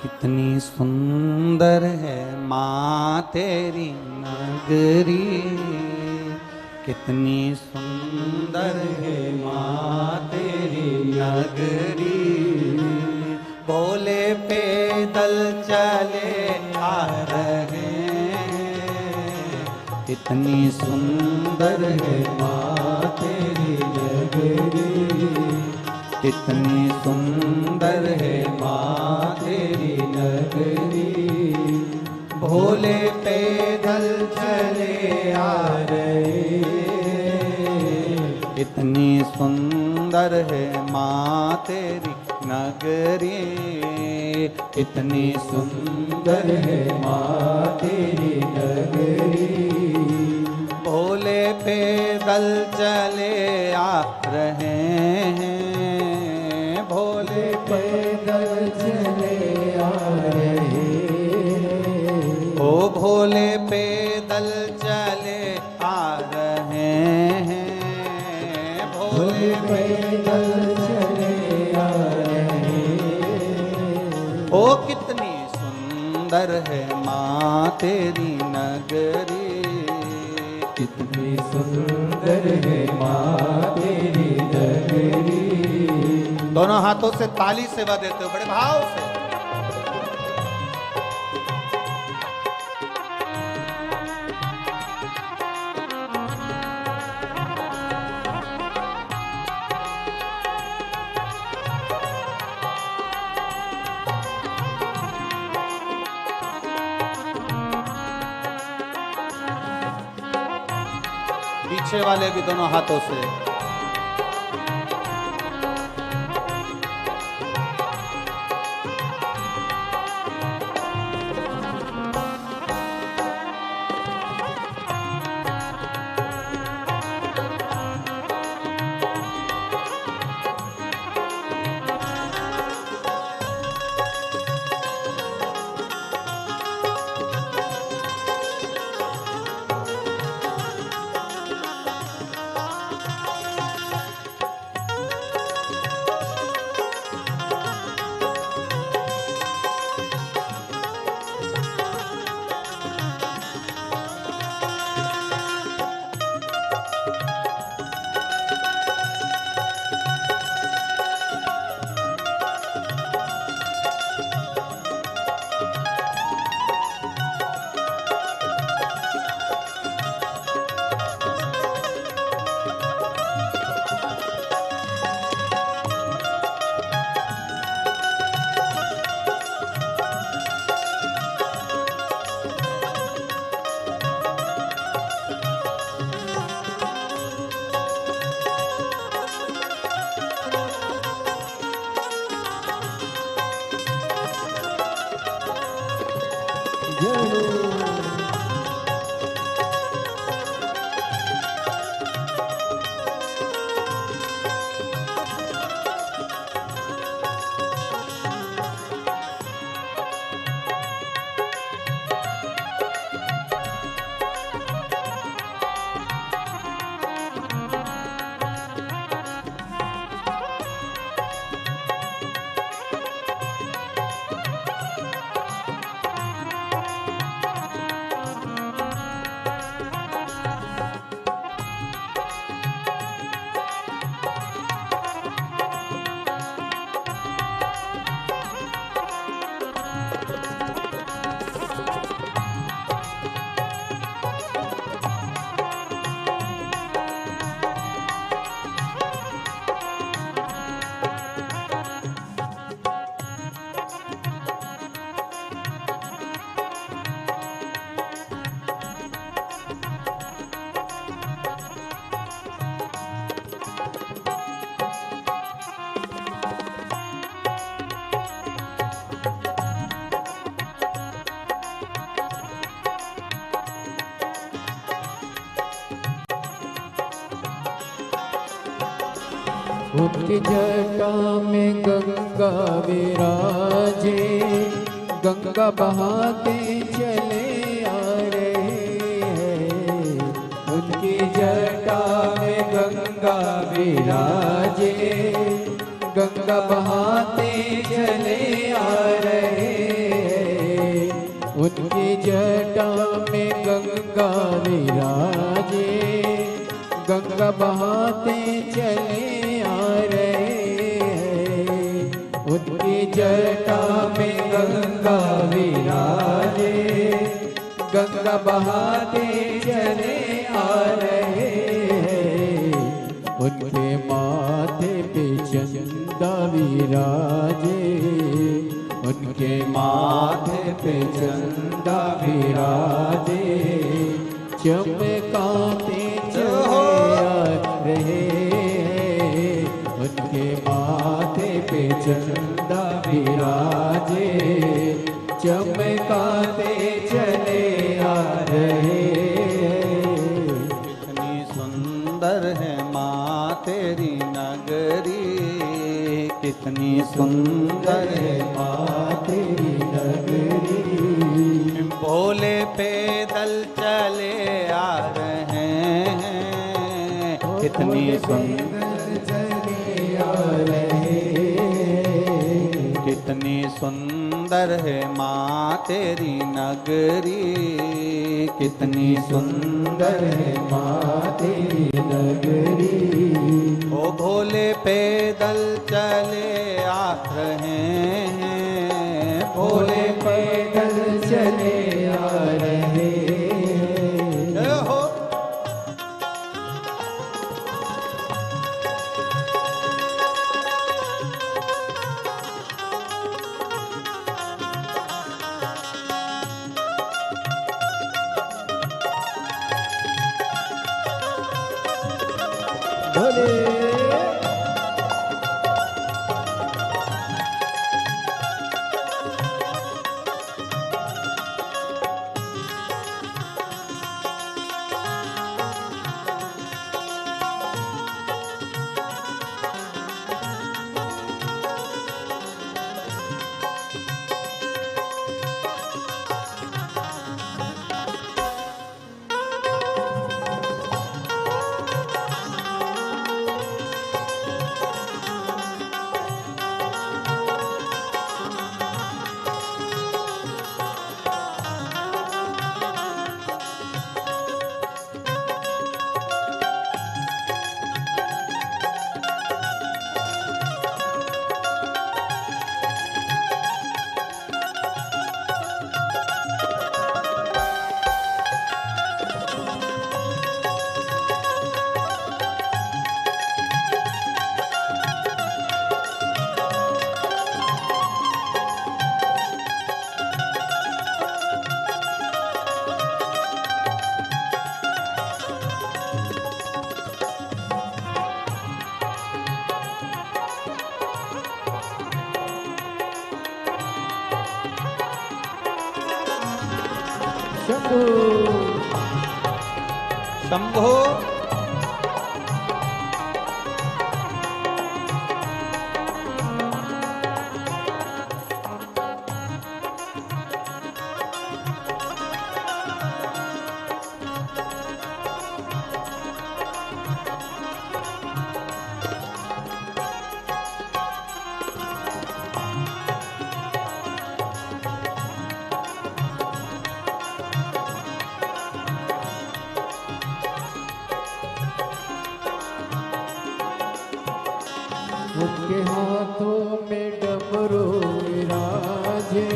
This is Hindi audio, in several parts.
कितनी सुंदर है माँ तेरी नगरी, कितनी सुंदर है माँ तेरी नगरी। भोले पैदल चले आ रहे हैं, कितनी सुंदर है माँ तेरी नगरी, कितनी सुंदर है माँ तेरी नगरी। भोले पैदल चले आ रहे, कितनी सुंदर है माँ तेरी नगरी, कितनी सुंदर है माँ तेरी नगरी। भोले पैदल चले आ रहे हैं, भोले पैदल चले आ रहे हैं, ओ भोले पैदल चले आ रहे हैं, भोले पैदल चले आ रहे हैं। ओ कितनी सुंदर है माँ तेरी नगरी, कितनी सुंदर है माँ तेरी नगरी। दोनों हाथों से ताली सेवा देते हो बड़े भाव से। पीछे वाले भी दोनों हाथों से। उनकी जटा में गंगा विराजे, गंगा बहाते चले आ रहे हैं। उनकी जटा में गंगा विराजे, गंगा बहाते चले आ रहे उनकी जटा में गंगा विराजे, गंगा बहाते चले आ रहे हैं। उनकी जटा में गंगा विराजे, गंगा बहाते चले आ रहे हैं। उनके माथे पे चंदा विराजे, उनके माथे पे चंदा विराजे, चमकाते चले आ रहे हैं। उनके माथे पे चंदा विराजे, चमकाते चले आ रहे हैं। कितनी सुंदर है माँ तेरी नगरी, कितनी सुंदर है माँ तेरी नगरी। भोले पैदल चले आ रहे हैं, कितनी सुंदर चले आ रहे हैं। कितनी सुंदर है माँ तेरी नगरी, कितनी सुंदर है माँ तेरी नगरी। ओ भोले पैदल चले आ रहे हैं, भोले पैदल चले आ रहे हैं। जय हो। भोले शंभो शंभो। उनके हाथों में डमरू विराजे,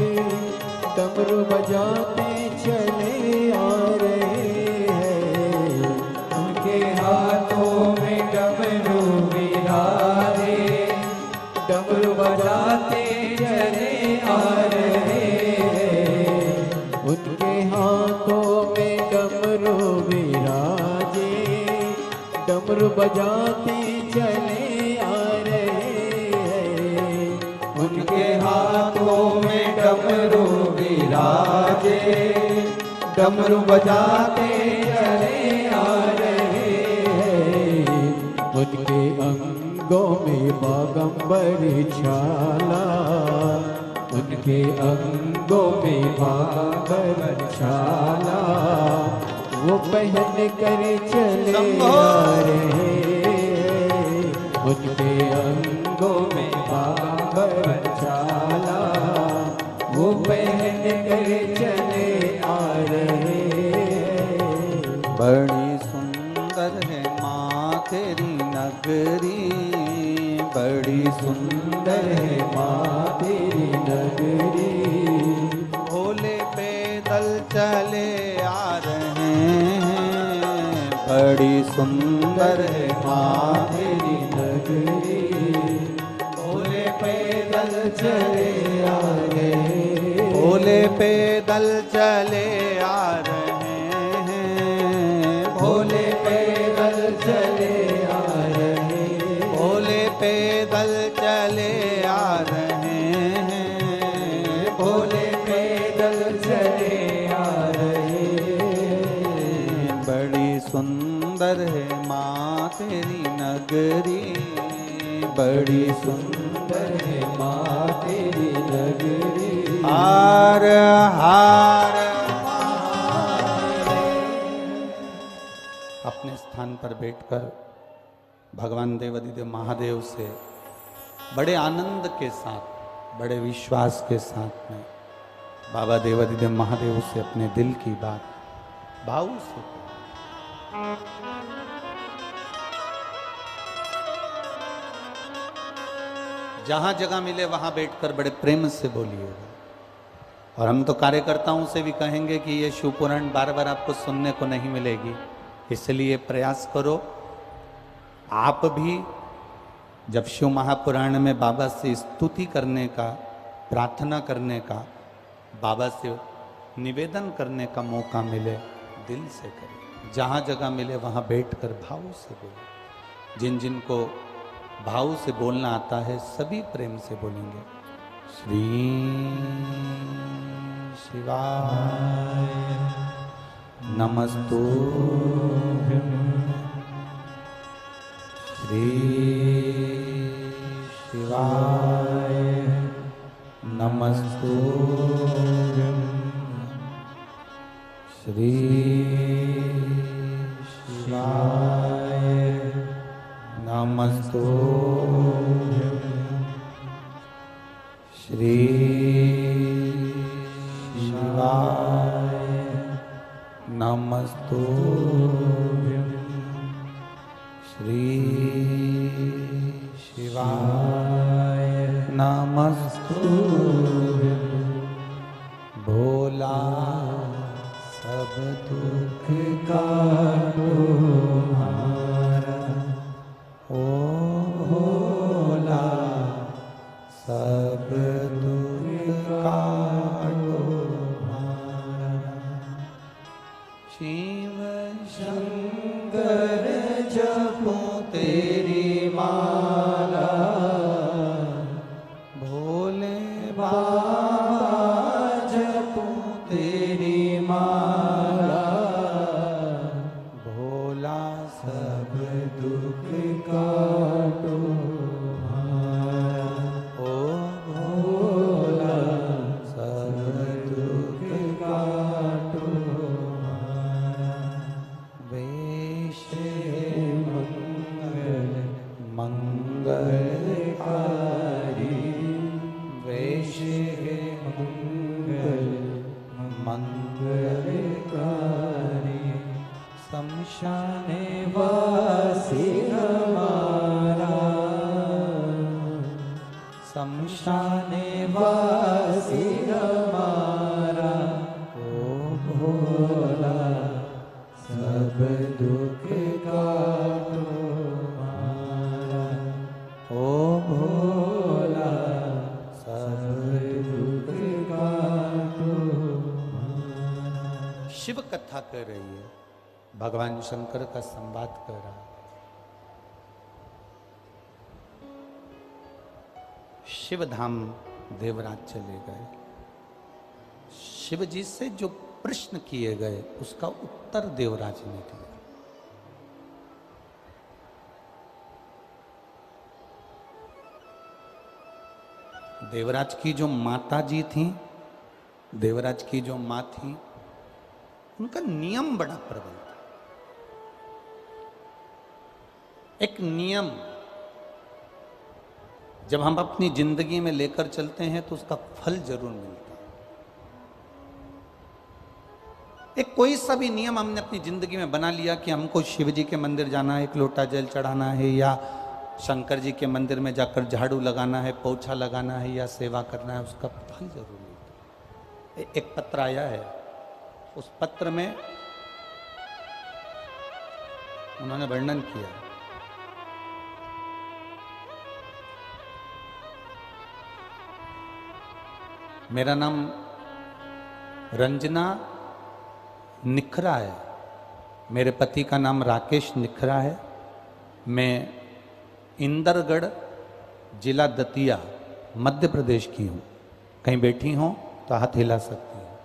डमरू बजाते चले आ रहे हैं। उनके हाथों में डमरू विराजे, डमरू बजाते चले आ रहे हैं। उनके हाथों में डमरू विराजे, डमरू बजाते चले उनके हाथों में डमरू विराजे, डमरू बजाते चले आ रहे हैं। उनके अंगों में बागंबर छाला, उनके अंगों में बागंबर छाला, वो पहन कर चले आ रहे हैं। उनके अंगों में बागंबर छाला, वो पहन कर चले बड़ी सुंदर है माँ तेरी नगरी, बड़ी सुंदर है माँ तेरी नगरी। भोले पैदल चले आ रहे हैं, बड़ी सुंदर है माँ तेरी नगरी। भोले पैदल चले आ गए, भोले पैदल चले आ रहे हैं, भोले पैदल चले आ रहे, भोले पैदल चले आ रहे हैं, भोले पैदल चले आ रहे। बड़ी सुंदर है माँ तेरी नगरी, बड़ी सुंदर है माँ तेरी नगरी। हार हार अपने स्थान पर बैठकर भगवान देवाधिदेव महादेव से बड़े आनंद के साथ, बड़े विश्वास के साथ में बाबा देवाधिदेव महादेव से अपने दिल की बात भाव से जहां जगह मिले वहां बैठकर बड़े प्रेम से बोलिएगा। और हम तो कार्यकर्ताओं से भी कहेंगे कि ये शिव पुराण बार बार आपको सुनने को नहीं मिलेगी, इसलिए प्रयास करो आप भी जब शिव महापुराण में बाबा से स्तुति करने का, प्रार्थना करने का, बाबा से निवेदन करने का मौका मिले दिल से करें। जहाँ जगह मिले वहाँ बैठकर भाव से बोलें। जिन जिन को भाव से बोलना आता है सभी प्रेम से बोलेंगे। श्री शिवाय नमस्तु, श्री शिवाय नमस्तु, श्री शिवाय नमस्तु, श्री शिवाय नमस्तु, श्री शिवाय नमस्तु। भोला सब दुख काटो हमारा, ओ भोला सब दुख काटो हमारा। शिव शंकर जपो तेरी माला, भोले बाबा जपो तेरी माला, भोला सब दुख काटो हमारा, ओ भोला सब दुख काटो हमारा। वेश मंगल मंगलकारी, वेश मंगल मंगलकारी, शमशाने वासी हमारा, शमशाने वासी हमारा, ओ भोला सब दुख काटो हमारा, ओ भोला सब दुख काटो हमारा। शिव कथा कर रही है, भगवान शंकर का संवाद कर रहा है। शिव धाम देवराज चले गए। शिव जी से जो प्रश्न किए गए उसका उत्तर देवराज ने दिया। देवराज की जो माता जी थी, देवराज की जो माँ थी, उनका नियम बड़ा प्रबल था। एक नियम जब हम अपनी जिंदगी में लेकर चलते हैं तो उसका फल जरूर मिलता है। एक कोई सा भी नियम हमने अपनी जिंदगी में बना लिया कि हमको शिव जी के मंदिर जाना है, एक लोटा जल चढ़ाना है, या शंकर जी के मंदिर में जाकर झाड़ू लगाना है, पोछा लगाना है, या सेवा करना है, उसका फल जरूर मिलता है। एक पत्र आया है, उस पत्र में उन्होंने वर्णन किया, मेरा नाम रंजना निखरा है, मेरे पति का नाम राकेश निखरा है, मैं इंदरगढ़ जिला दतिया मध्य प्रदेश की हूँ। कहीं बैठी हो तो हाथ हिला सकती हैं,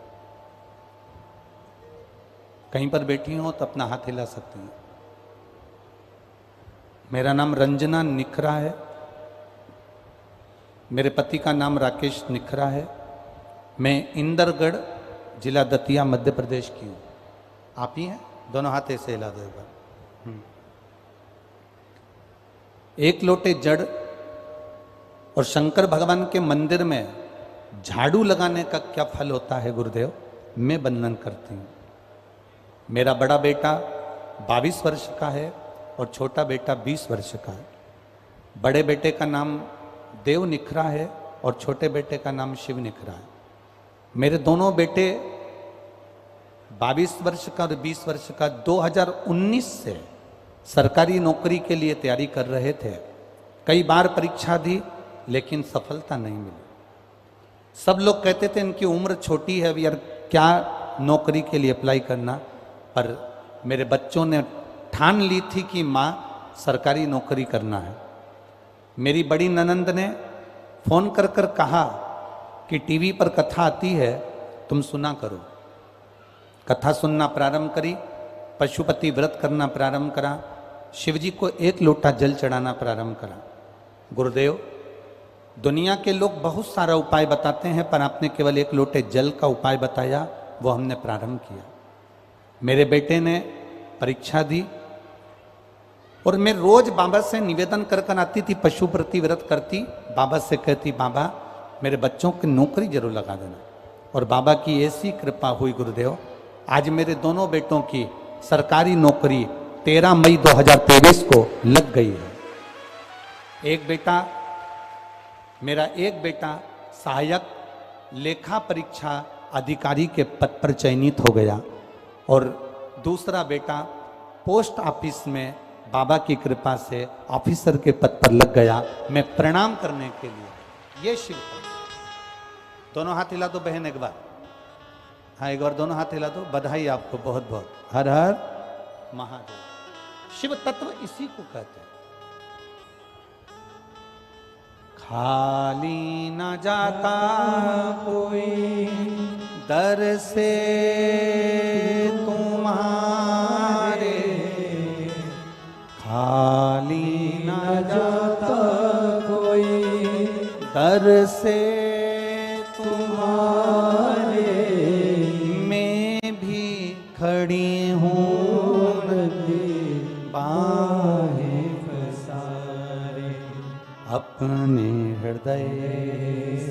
कहीं पर बैठी हो तो अपना हाथ हिला सकती हैं। मेरा नाम रंजना निखरा है, मेरे पति का नाम राकेश निखरा है, मैं इंदरगढ़ जिला दतिया मध्य प्रदेश की हूँ। आप ही हैं? दोनों हाथ ऐसे हिला दो एक बार। एक लोटे जड़ और शंकर भगवान के मंदिर में झाड़ू लगाने का क्या फल होता है गुरुदेव, मैं वर्णन करती हूँ। मेरा बड़ा बेटा 22 वर्ष का है और छोटा बेटा 20 वर्ष का है। बड़े बेटे का नाम देव निखरा है और छोटे बेटे का नाम शिव निखरा है। मेरे दोनों बेटे 22 वर्ष का और 20 वर्ष का 2019 से सरकारी नौकरी के लिए तैयारी कर रहे थे। कई बार परीक्षा दी लेकिन सफलता नहीं मिली। सब लोग कहते थे इनकी उम्र छोटी है, अभी यार क्या नौकरी के लिए अप्लाई करना। पर मेरे बच्चों ने ठान ली थी कि माँ सरकारी नौकरी करना है। मेरी बड़ी ननंद ने फोन कर कर कहा कि टीवी पर कथा आती है, तुम सुना करो। कथा सुनना प्रारंभ करी, पशुपति व्रत करना प्रारंभ करा, शिवजी को एक लोटा जल चढ़ाना प्रारंभ करा। गुरुदेव, दुनिया के लोग बहुत सारा उपाय बताते हैं, पर आपने केवल एक लोटे जल का उपाय बताया, वो हमने प्रारंभ किया। मेरे बेटे ने परीक्षा दी और मैं रोज बाबा से निवेदन कर कर आती थी, पशुपति व्रत करती, बाबा से कहती बाबा मेरे बच्चों की नौकरी जरूर लगा देना। और बाबा की ऐसी कृपा हुई गुरुदेव, आज मेरे दोनों बेटों की सरकारी नौकरी 13 मई 2023 को लग गई है। मेरा एक बेटा सहायक लेखा परीक्षा अधिकारी के पद पर चयनित हो गया और दूसरा बेटा पोस्ट ऑफिस में बाबा की कृपा से ऑफिसर के पद पर लग गया। मैं प्रणाम करने के लिए ये शिव का, दोनों हाथ हिला दो बहन एक बार, हाँ एक बार दोनों हाथ हिला दो। बधाई आपको बहुत बहुत। हर हर महादेव। शिव तत्व इसी को कहते हैं। खाली न जाता कोई दर से तुम्हारे, खाली न जाता कोई दर से तुम्हारे, मैं भी खड़ी हूँ बाहें पसारे, अपने हृदय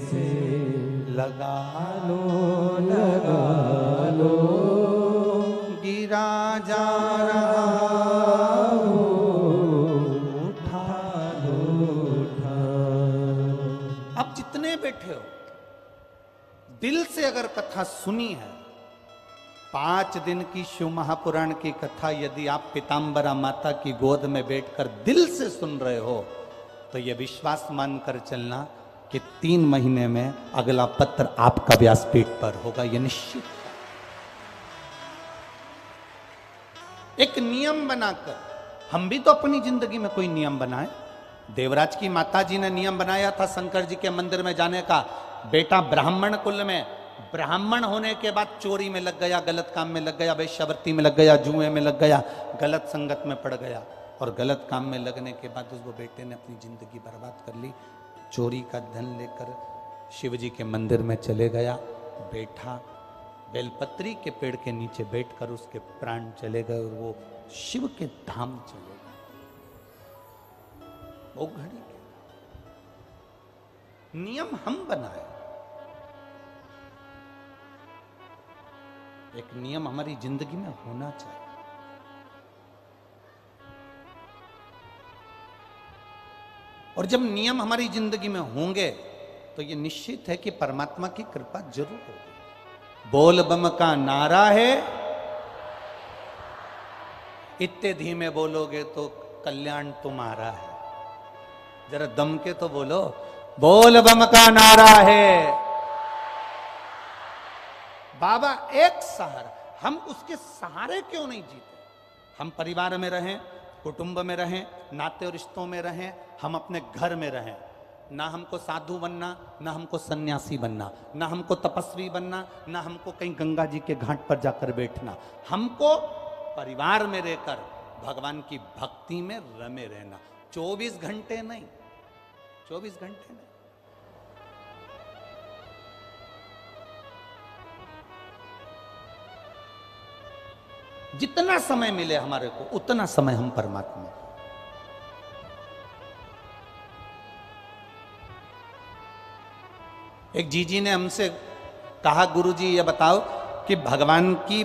से लगा लगा लो, गिरा जा रहा उठा लो, उठा। अब जितने बैठे हो दिल से अगर कथा सुनी है, 5 दिन की शिव महापुराण की कथा यदि आप पीताम्बरा माता की गोद में बैठकर दिल से सुन रहे हो, तो यह विश्वास मानकर चलना कि 3 महीने में अगला पत्र आपका व्यासपीठ पर होगा, यह निश्चित। एक नियम बनाकर, हम भी तो अपनी जिंदगी में कोई नियम बनाए। देवराज की माता जी ने नियम बनाया था शंकर जी के मंदिर में जाने का। बेटा ब्राह्मण कुल में, ब्राह्मण होने के बाद चोरी में लग गया, गलत काम में लग गया, वेश्यावृत्ति में लग गया, जुए में लग गया, गलत संगत में पड़ गया। और गलत काम में लगने के बाद उस बेटे ने अपनी जिंदगी बर्बाद कर ली। चोरी का धन लेकर शिव जी के मंदिर में चले गया, बैठा, बेलपत्री के पेड़ के नीचे बैठकर उसके प्राण चले गए और वो शिव के धाम चले गए। वो घड़ी के नियम हम बनाए। एक नियम हमारी जिंदगी में होना चाहिए। और जब नियम हमारी जिंदगी में होंगे तो ये निश्चित है कि परमात्मा की कृपा जरूर होगी। बोल बम का नारा है, इतने धीमे बोलोगे तो कल्याण तुम्हारा है। जरा दम के तो बोलो, बोल बम का नारा है। बाबा एक सहारा, हम उसके सहारे क्यों नहीं जीते? हम परिवार में रहें, कुटुंब में रहें, नाते और रिश्तों में रहें, हम अपने घर में रहें। ना हमको साधु बनना, ना हमको सन्यासी बनना, ना हमको तपस्वी बनना, ना हमको कहीं गंगा जी के घाट पर जाकर बैठना। हमको परिवार में रहकर भगवान की भक्ति में रमे रहना। 24 घंटे नहीं, 24 घंटे नहीं। जितना समय मिले हमारे को, उतना समय हम परमात्मा। एक जीजी ने हमसे कहा, गुरुजी ये बताओ कि भगवान की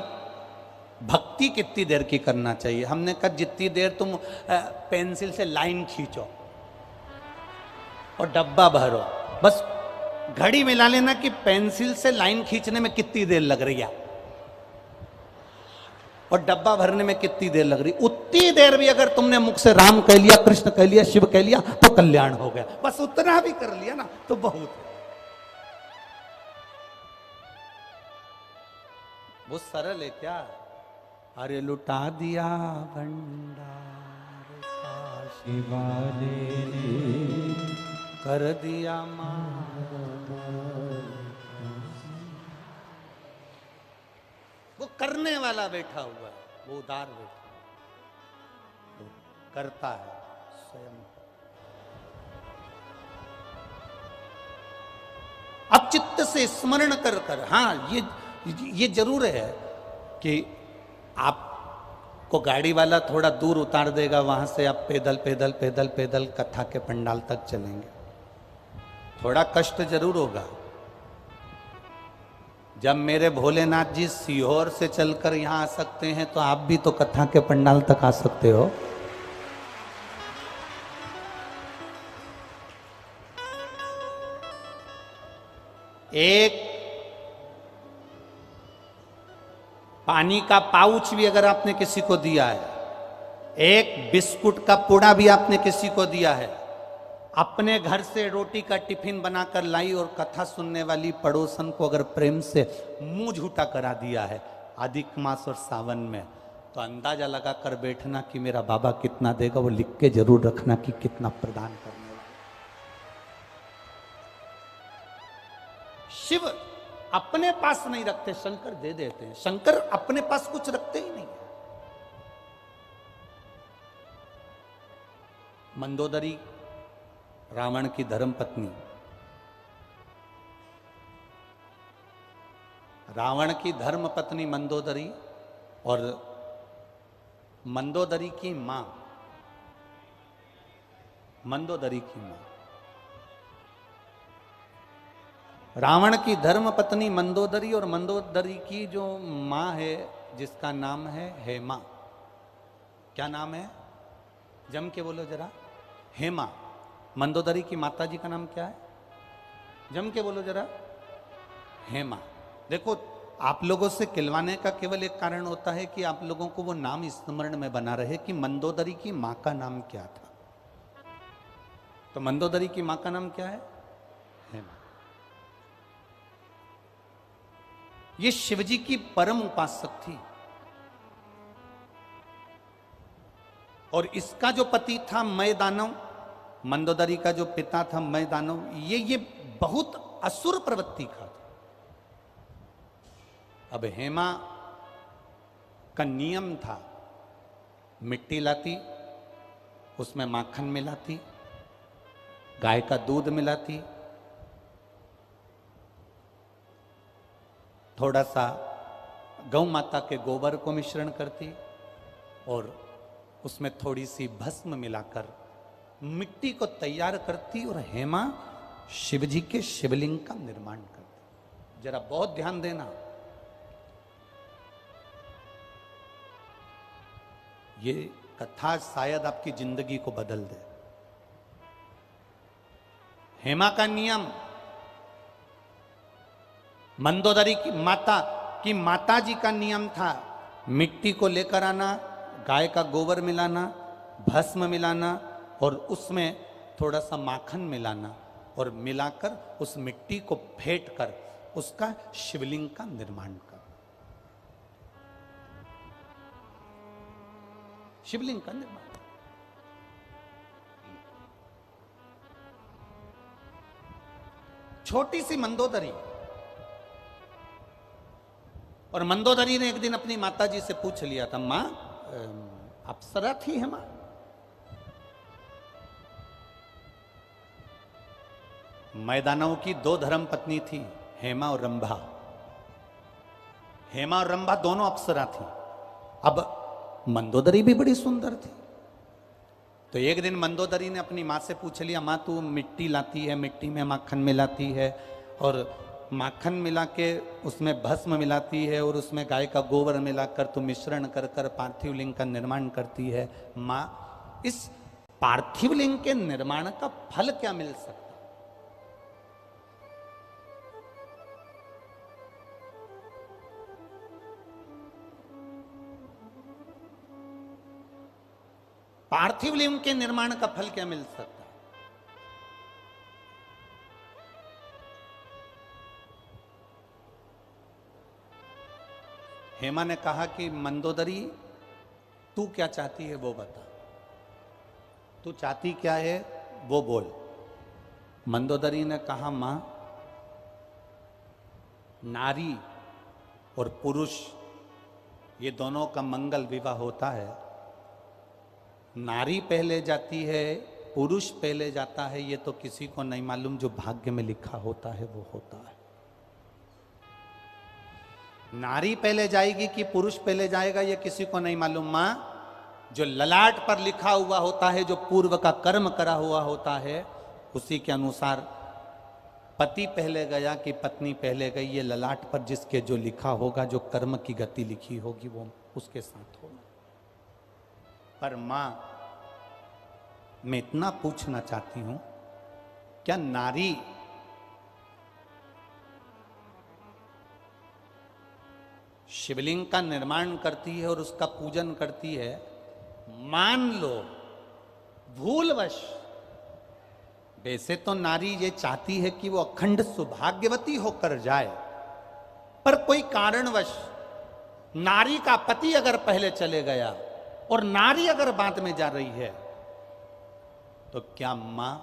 भक्ति कितनी देर की करना चाहिए? हमने कहा जितनी देर तुम पेंसिल से लाइन खींचो और डब्बा भरो, बस घड़ी मिला लेना कि पेंसिल से लाइन खींचने में कितनी देर लग रही है और डब्बा भरने में कितनी देर लग रही। उतनी देर भी अगर तुमने मुख से राम कह लिया, कृष्ण कह लिया, शिव कह लिया तो कल्याण हो गया। बस उतना भी कर लिया ना तो बहुत है। वो सरल है क्या? अरे लुटा दिया भंडार काशी वाले ने कर दिया मार। वो करने वाला बैठा हुआ है, वो उदार बैठा है, वो करता है स्वयं। अब चित्त से स्मरण कर कर, हाँ ये जरूर है कि आपको गाड़ी वाला थोड़ा दूर उतार देगा, वहां से आप पैदल पैदल पैदल पैदल कथा के पंडाल तक चलेंगे। थोड़ा कष्ट जरूर होगा। जब मेरे भोलेनाथ जी सीहोर से चलकर यहां आ सकते हैं तो आप भी तो कथा के पंडाल तक आ सकते हो। एक पानी का पाउच भी अगर आपने किसी को दिया है, एक बिस्कुट का पुड़ा भी आपने किसी को दिया है, अपने घर से रोटी का टिफिन बनाकर लाई और कथा सुनने वाली पड़ोसन को अगर प्रेम से मुंह झूठा करा दिया है अधिक मास और सावन में, तो अंदाजा लगा कर बैठना कि मेरा बाबा कितना देगा। वो लिख के जरूर रखना कि कितना प्रदान करने वाला। शिव अपने पास नहीं रखते, शंकर दे देते हैं। शंकर अपने पास कुछ रखते ही नहीं। मंदोदरी रावण की धर्मपत्नी, रावण की धर्मपत्नी मंदोदरी और मंदोदरी की मां, मंदोदरी की मां, रावण की धर्मपत्नी मंदोदरी और मंदोदरी की जो मां है जिसका नाम है हेमा। क्या नाम है? जम के बोलो जरा। हेमा। मंदोदरी की माता जी का नाम क्या है? जम के बोलो जरा। हेमा। देखो, आप लोगों से खिलवाने का केवल एक कारण होता है कि आप लोगों को वो नाम स्मरण में बना रहे कि मंदोदरी की मां का नाम क्या था। तो मंदोदरी की मां का नाम क्या है? हेमा। ये शिवजी की परम उपासक थी और इसका जो पति था मय दानव, मंदोदरी का जो पिता था मय दानव, ये बहुत असुर प्रवृत्ति का था। अब हेमा का नियम था, मिट्टी लाती, उसमें माखन मिलाती, गाय का दूध मिलाती, थोड़ा सा गौ माता के गोबर को मिश्रण करती और उसमें थोड़ी सी भस्म मिलाकर मिट्टी को तैयार करती और हेमा शिवजी के शिवलिंग का निर्माण करती। जरा बहुत ध्यान देना, ये कथा शायद आपकी जिंदगी को बदल दे। हेमा का नियम, मंदोदरी की माता जी का नियम था, मिट्टी को लेकर आना, गाय का गोबर मिलाना, भस्म मिलाना और उसमें थोड़ा सा माखन मिलाना और मिलाकर उस मिट्टी को फेंट कर उसका शिवलिंग का निर्माण कर, शिवलिंग का निर्माण। छोटी सी मंदोदरी, और मंदोदरी ने एक दिन अपनी माता जी से पूछ लिया था, मां अप्सरा थी हेमा? मैदानों की दो धर्म पत्नी थी, हेमा और रंभा। हेमा और रंभा दोनों अप्सरा थी। अब मंदोदरी भी बड़ी सुंदर थी। तो एक दिन मंदोदरी ने अपनी माँ से पूछ लिया, माँ तू मिट्टी लाती है, मिट्टी में माखन मिलाती है और माखन मिला के उसमें भस्म मिलाती है और उसमें गाय का गोबर मिलाकर तू मिश्रण कर कर पार्थिव लिंग का निर्माण करती है। माँ, इस पार्थिव लिंग के निर्माण का फल क्या मिल सकता? पार्थिव लिंग के निर्माण का फल क्या मिल सकता है? हेमा ने कहा कि मंदोदरी तू क्या चाहती है वो बता, तू चाहती क्या है वो बोल। मंदोदरी ने कहा, मां, नारी और पुरुष ये दोनों का मंगल विवाह होता है। नारी पहले जाती है, पुरुष पहले जाता है, ये तो किसी को नहीं मालूम, जो भाग्य में लिखा होता है वो होता है। नारी पहले जाएगी कि पुरुष पहले जाएगा ये किसी को नहीं मालूम। मां, जो ललाट पर लिखा हुआ होता है, जो पूर्व का कर्म करा हुआ होता है, उसी के अनुसार पति पहले गया कि पत्नी पहले गई, ये ललाट पर जिसके जो लिखा होगा, जो कर्म की गति लिखी होगी वो उसके साथ होगा। पर मां, मैं इतना पूछना चाहती हूं, क्या नारी शिवलिंग का निर्माण करती है और उसका पूजन करती है, मान लो भूलवश, वैसे तो नारी ये चाहती है कि वो अखंड सौभाग्यवती होकर जाए, पर कोई कारणवश नारी का पति अगर पहले चले गया और नारी अगर बाद में जा रही है, तो क्या मां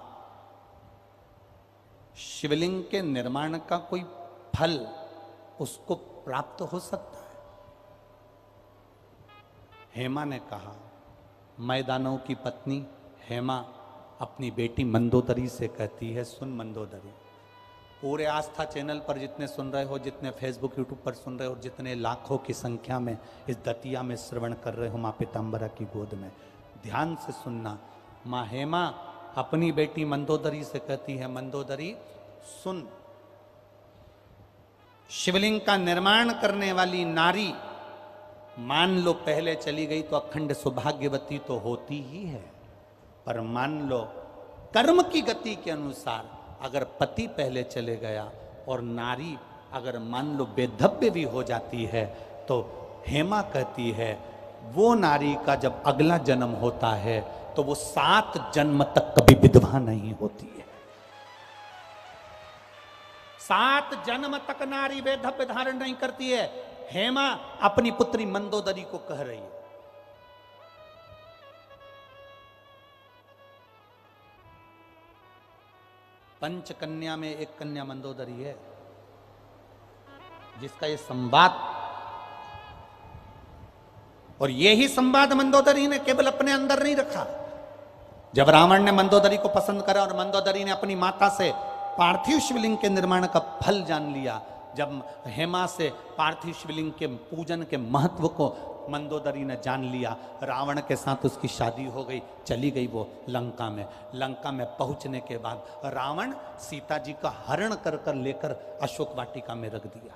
शिवलिंग के निर्माण का कोई फल उसको प्राप्त हो सकता है? हेमा ने कहा, मैदानों की पत्नी हेमा अपनी बेटी मंदोदरी से कहती है, सुन मंदोदरी, पूरे आस्था चैनल पर जितने सुन रहे हो, जितने फेसबुक यूट्यूब पर सुन रहे हो, जितने लाखों की संख्या में इस दतिया में श्रवण कर रहे हो मां पीताम्बरा की गोद में, ध्यान से सुनना। मां हेमा अपनी बेटी मंदोदरी से कहती है, मंदोदरी सुन, शिवलिंग का निर्माण करने वाली नारी मान लो पहले चली गई तो अखंड सौभाग्यवती तो होती ही है, पर मान लो कर्म की गति के अनुसार अगर पति पहले चले गया और नारी अगर मान लो बेधव्य भी हो जाती है, तो हेमा कहती है वो नारी का जब अगला जन्म होता है तो वो 7 जन्म तक कभी विधवा नहीं होती है। 7 जन्म तक नारी वैधव्य धारण नहीं करती है। हेमा अपनी पुत्री मंदोदरी को कह रही है। पंच कन्या में एक कन्या मंदोदरी है, जिसका ये संवाद, और यही संवाद मंदोदरी ने केवल अपने अंदर नहीं रखा। जब रावण ने मंदोदरी को पसंद करा और मंदोदरी ने अपनी माता से पार्थिव शिवलिंग के निर्माण का फल जान लिया, जब हेमा से पार्थिव शिवलिंग के पूजन के महत्व को मंदोदरी ने जान लिया, रावण के साथ उसकी शादी हो गई, चली गई वो लंका में। लंका में पहुंचने के बाद रावण सीता जी का हरण कर कर लेकर अशोक वाटिका में रख दिया।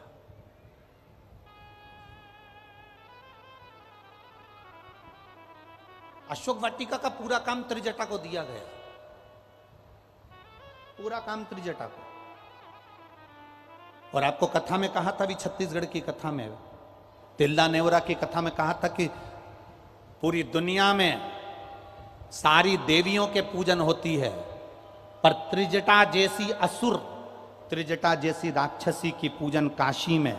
अशोक वाटिका का पूरा काम त्रिजटा को दिया गया, पूरा काम त्रिजटा को। और आपको कथा में कहा था, भी छत्तीसगढ़ की कथा में, तिल्ला नेवरा की कथा में कहा था कि पूरी दुनिया में सारी देवियों के पूजन होती है, पर त्रिजटा जैसी असुर, त्रिजटा जैसी राक्षसी की पूजन काशी में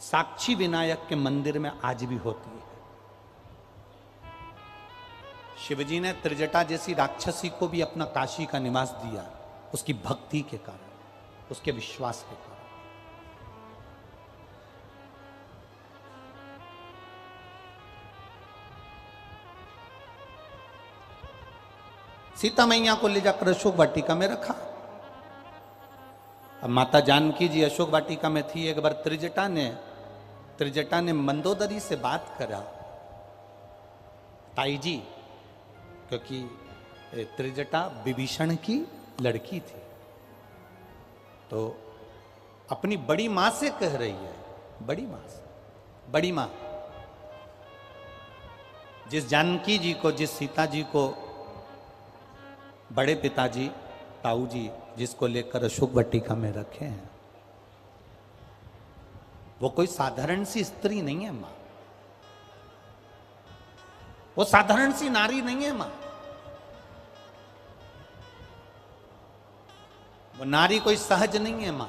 साक्षी विनायक के मंदिर में आज भी होती है। शिवजी ने त्रिजटा जैसी राक्षसी को भी अपना काशी का निवास दिया, उसकी भक्ति के कारण, उसके विश्वास के कारण। सीता मैया को ले जाकर अशोक वाटिका में रखा। अब माता जानकी जी अशोक वाटिका में थी। एक बार त्रिजटा ने मंदोदरी से बात करा, ताई जी, क्योंकि त्रिजटा विभीषण की लड़की थी, तो अपनी बड़ी मां से कह रही है, बड़ी मां से, बड़ी मां, जिस जानकी जी को, जिस सीता जी को बड़े पिताजी ताऊ जी जिसको लेकर अशोक वाटिका में रखे हैं, वो कोई साधारण सी स्त्री नहीं है मां, वो साधारण सी नारी नहीं है मां, वो नारी कोई सहज नहीं है मां।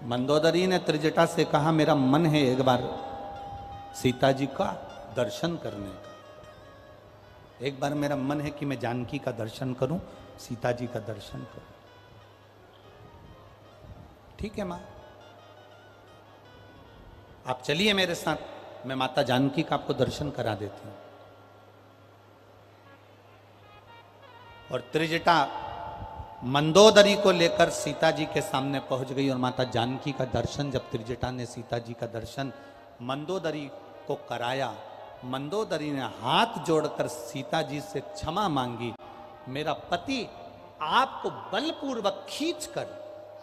मंदोदरी ने त्रिजटा से कहा, मेरा मन है एक बार सीता जी का दर्शन करने का, एक बार मेरा मन है कि मैं जानकी का दर्शन करूं, सीता जी का दर्शन करूं। ठीक है मां, आप चलिए मेरे साथ, मैं माता जानकी का आपको दर्शन करा देती हूं। और त्रिजटा मंदोदरी को लेकर सीता जी के सामने पहुंच गई, और माता जानकी का दर्शन, जब त्रिजटा ने सीता जी का दर्शन मंदोदरी को कराया, मंदोदरी ने हाथ जोड़कर सीता जी से क्षमा मांगी, मेरा पति आपको बलपूर्वक खींचकर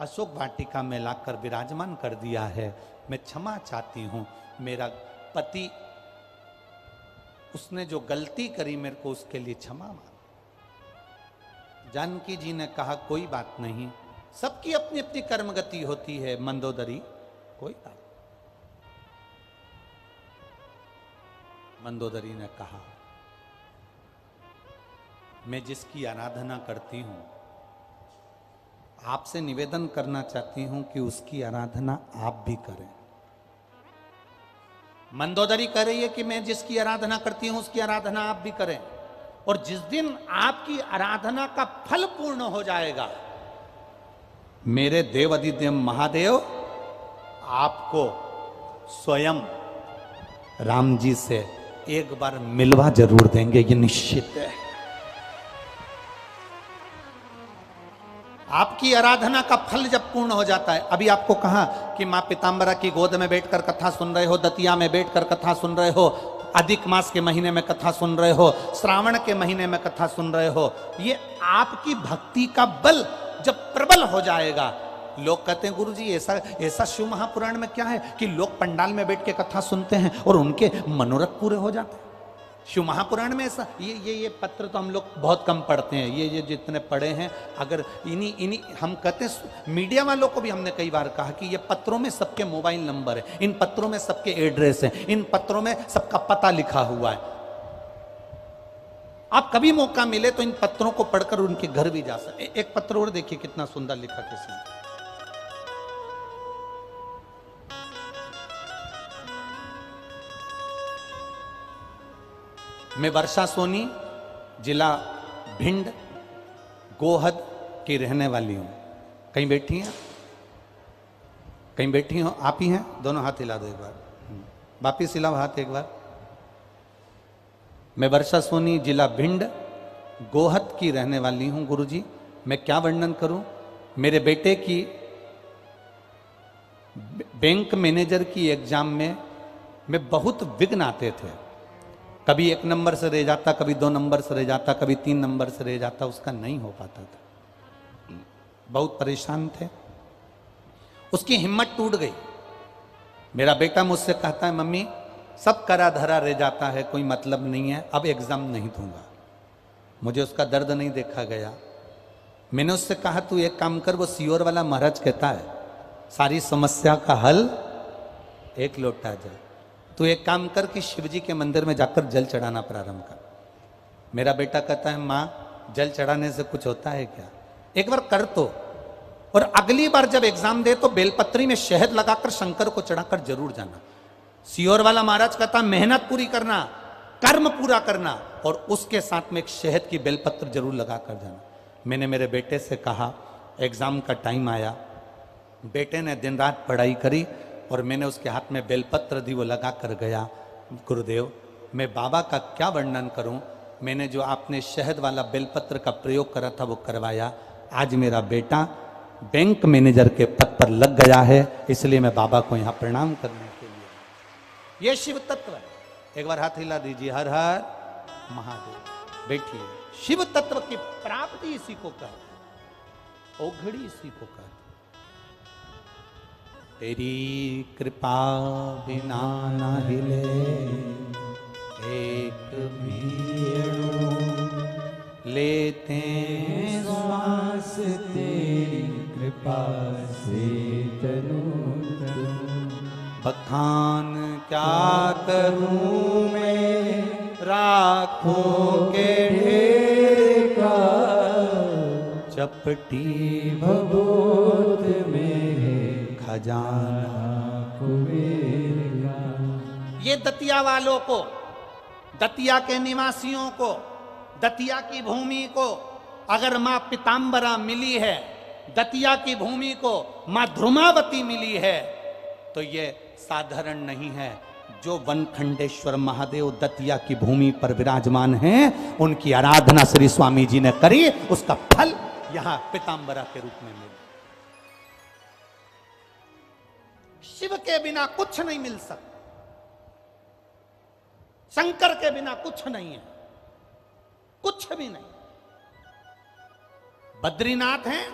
अशोक वाटिका में लाकर विराजमान कर दिया है, मैं क्षमा चाहती हूं, मेरा पति, उसने जो गलती करी मेरे को उसके लिए क्षमा मांग। जानकी जी ने कहा, कोई बात नहीं, सबकी अपनी अपनी कर्मगति होती है मंदोदरी, कोई बात। मंदोदरी ने कहा, मैं जिसकी आराधना करती हूं, आपसे निवेदन करना चाहती हूं कि उसकी आराधना आप भी करें। मंदोदरी कह रही है कि मैं जिसकी आराधना करती हूं उसकी आराधना आप भी करें, और जिस दिन आपकी आराधना का फल पूर्ण हो जाएगा, मेरे देव अधिदेव महादेव आपको स्वयं राम जी से एक बार मिलवा जरूर देंगे, ये निश्चित है। आपकी आराधना का फल जब पूर्ण हो जाता है, अभी आपको कहा कि मां पीताम्बरा की गोद में बैठकर कथा सुन रहे हो, दतिया में बैठकर कथा सुन रहे हो, अधिक मास के महीने में कथा सुन रहे हो, श्रावण के महीने में कथा सुन रहे हो, ये आपकी भक्ति का बल जब प्रबल हो जाएगा, लोग कहते हैं गुरुजी ऐसा शिव महापुराण में क्या है कि लोग पंडाल में बैठ के कथा सुनते हैं और उनके मनोरथ पूरे हो जाते हैं। शिव महापुराण में ऐसा, ये पत्र तो हम लोग बहुत कम पढ़ते हैं, ये जितने पढ़े हैं, अगर इन्हीं हम कहते हैं, मीडिया वालों को भी हमने कई बार कहा कि ये पत्रों में सबके मोबाइल नंबर है, इन पत्रों में सबके एड्रेस है, इन पत्रों में सबका पता लिखा हुआ है। आप कभी मौका मिले तो इन पत्रों को पढ़कर उनके घर भी जा सकते। एक पत्र और देखिए कितना सुंदर लिखा किसी ने। मैं वर्षा सोनी, जिला भिंड, गोहद की रहने वाली हूं। कहीं बैठी हैं? कहीं बैठी हो? आप ही हैं? दोनों हाथ हिला दो एक बार, वापिस हिलाओ हाथ एक बार। मैं वर्षा सोनी, जिला भिंड, गोहद की रहने वाली हूं। गुरुजी, मैं क्या वर्णन करूं? मेरे बेटे की बैंक मैनेजर की एग्जाम में बहुत विघ्न आते थे। कभी 1 नंबर से रह जाता, कभी 2 नंबर से रह जाता, कभी 3 नंबर से रह जाता, उसका नहीं हो पाता था। बहुत परेशान थे, उसकी हिम्मत टूट गई। मेरा बेटा मुझसे कहता है, मम्मी सब करा धरा रह जाता है, कोई मतलब नहीं है, अब एग्जाम नहीं दूंगा। मुझे उसका दर्द नहीं देखा गया। मैंने उससे कहा तू एक काम कर, वो सीओर वाला महाराज कहता है सारी समस्या का हल एक लोटा जल। तू एक काम कर कि शिवजी के मंदिर में जाकर जल चढ़ाना प्रारंभ कर। मेरा बेटा कहता है माँ जल चढ़ाने से कुछ होता है क्या? एक बार कर तो, और अगली बार जब एग्जाम दे तो बेलपत्री में शहद लगाकर शंकर को चढ़ाकर जरूर जाना। सीओर वाला महाराज कहता मेहनत पूरी करना, कर्म पूरा करना, और उसके साथ में एक शहद की बेलपत्र जरूर लगा कर जाना। मैंने मेरे बेटे से कहा, एग्जाम का टाइम आया, बेटे ने दिन रात पढ़ाई करी और मैंने उसके हाथ में बेलपत्र दी, वो लगा कर गया। गुरुदेव मैं बाबा का क्या वर्णन करूं, मैंने जो आपने शहद वाला बेलपत्र का प्रयोग करा था वो करवाया। आज मेरा बेटा बैंक मैनेजर के पद पर लग गया है, इसलिए मैं बाबा को यहाँ प्रणाम करने के लिए। ये शिव तत्व है। एक बार हाथ हिला दीजिए, हर हर महादेव। बैठिए। शिव तत्व की प्राप्ति इसी को कहते, ओघड़ी इसी को कहते। तेरी कृपा बिना न हिले एक भी अणु, लेते श्वास तेरी कृपा से तनु तनु। बखान क्या करूं मैं राखों के ढेर का, चपटी भगोत में खजाना कुबेर का। ये दतिया वालों को, दतिया के निवासियों को, दतिया की भूमि को अगर मां पीताम्बरा मिली है, दतिया की भूमि को मां ध्रुमावती मिली है, तो ये साधारण नहीं है। जो वनखंडेश्वर महादेव दतिया की भूमि पर विराजमान हैं, उनकी आराधना श्री स्वामी जी ने करी, उसका फल यहां पीताम्बरा के रूप में मिला। शिव के बिना कुछ नहीं मिल सकता, शंकर के बिना कुछ नहीं है, कुछ भी नहीं। बद्रीनाथ हैं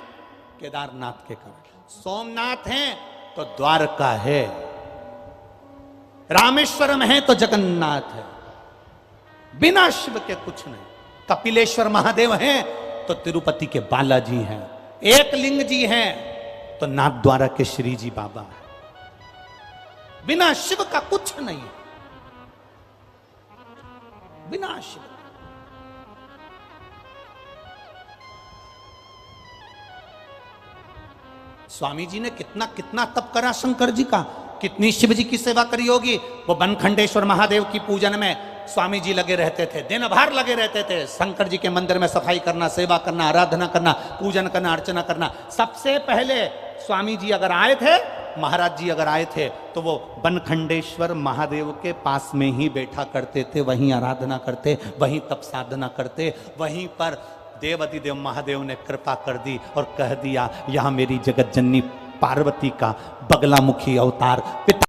केदारनाथ के कारण, सोमनाथ हैं तो द्वारका है, रामेश्वरम है तो जगन्नाथ है। बिना शिव के कुछ नहीं। कपिलेश्वर महादेव हैं तो तिरुपति के बालाजी हैं, एक लिंग जी हैं तो नाथद्वारा के श्री जी बाबा हैं। बिना शिव का कुछ नहीं है, बिना शिव। स्वामी जी ने कितना कितना तप करा शंकर जी का, कितनी शिव जी की सेवा करी होगी। वो बनखंडेश्वर महादेव की पूजन में स्वामी जी लगे रहते थे, दिन भर लगे रहते थे। शंकर जी के मंदिर में सफाई करना, सेवा करना, आराधना करना, पूजन करना, अर्चना करना। सबसे पहले स्वामी जी अगर आए थे, महाराज जी अगर आए थे, तो वो बनखंडेश्वर महादेव के पास में ही बैठा करते थे, वहीं आराधना करते, वहीं तप साधना करते। वहीं पर देवाधिदेव महादेव ने कृपा कर दी और कह दिया, यहां मेरी जगत जननी पार्वती का बगलामुखी अवतार पिता